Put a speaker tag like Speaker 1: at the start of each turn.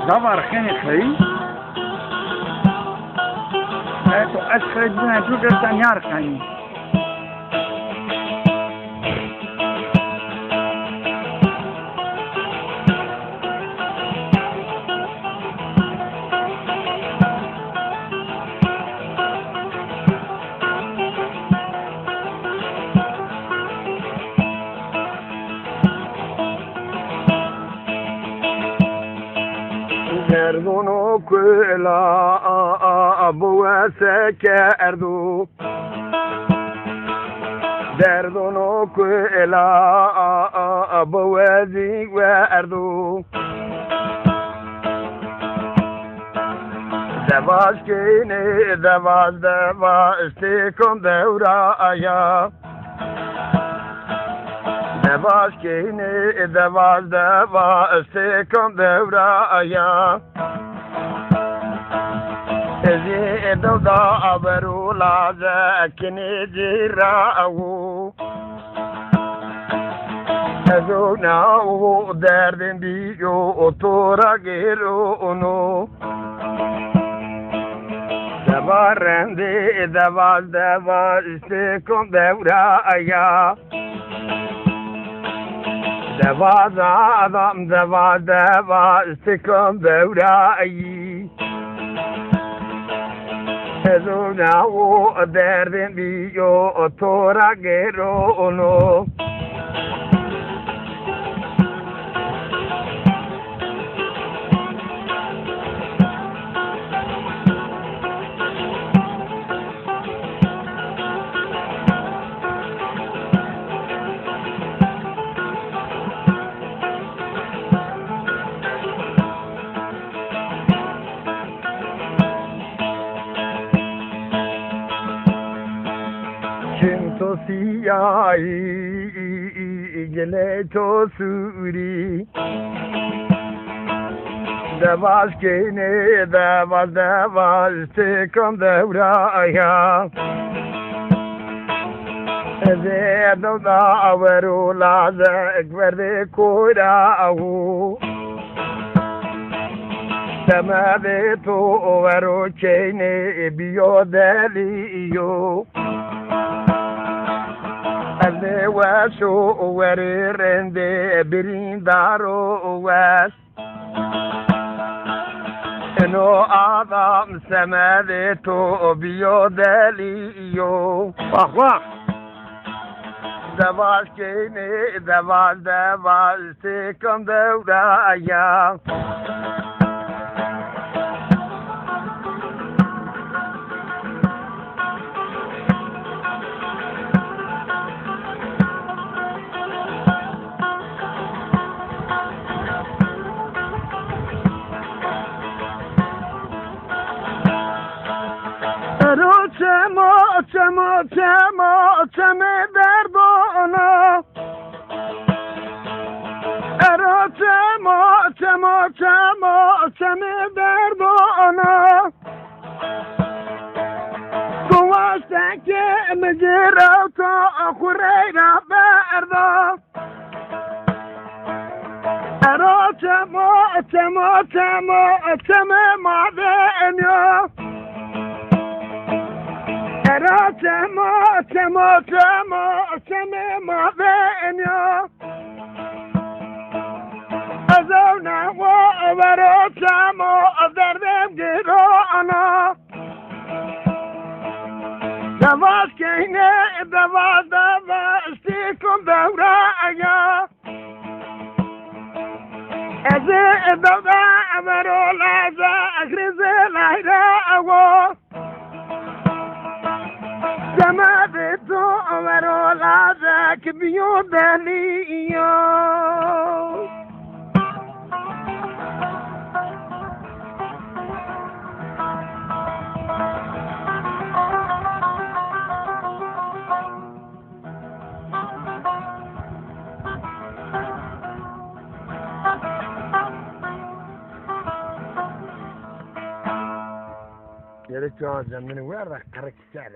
Speaker 1: دبر خیلی خیلی تو اشخاص بنا تو دستان یار خیلی
Speaker 2: گردونو کلا بوسه کردو دردونو کلا بوزی وردو دواز کینی دواز استیکم دورا آیا دواز کینی دواز استیکم دورا آیا ازی دودا آبرو لازه کنی جیرا او ازو ناو دردن بیو تورا گیرو اونو دبارندی دواز استیکم دورا آیا دواز آدم دواز استیکم دورا آیی ازو ناو دردن بیو تورا گیرو اونو تو سیایی گله تو سوری دواز کنی دواز تکم دورا آیا ازی دودا آورو لازه اکبرده کورا او تمده تو ورو کنی بیو دلیو ازی وشو وری رنده برین دارو وش انو آدم سمده تو بیو دلیو
Speaker 1: واخ
Speaker 2: دواز کنی دواز تکم دورا آیا رو چم دردانا رو چم دردانا گوشته که مجرد تا خوری را بردا رو چم مادنیا را چم مادنیا ازو نو ورو چم دردم گیرانا دواز کنی دواز استیکم دورا آیا ازی دودا ورو لازه اخریزه لایره او زماده تو ورو لازه که بیو دلیو Yere çağıracağım beni var da karakter.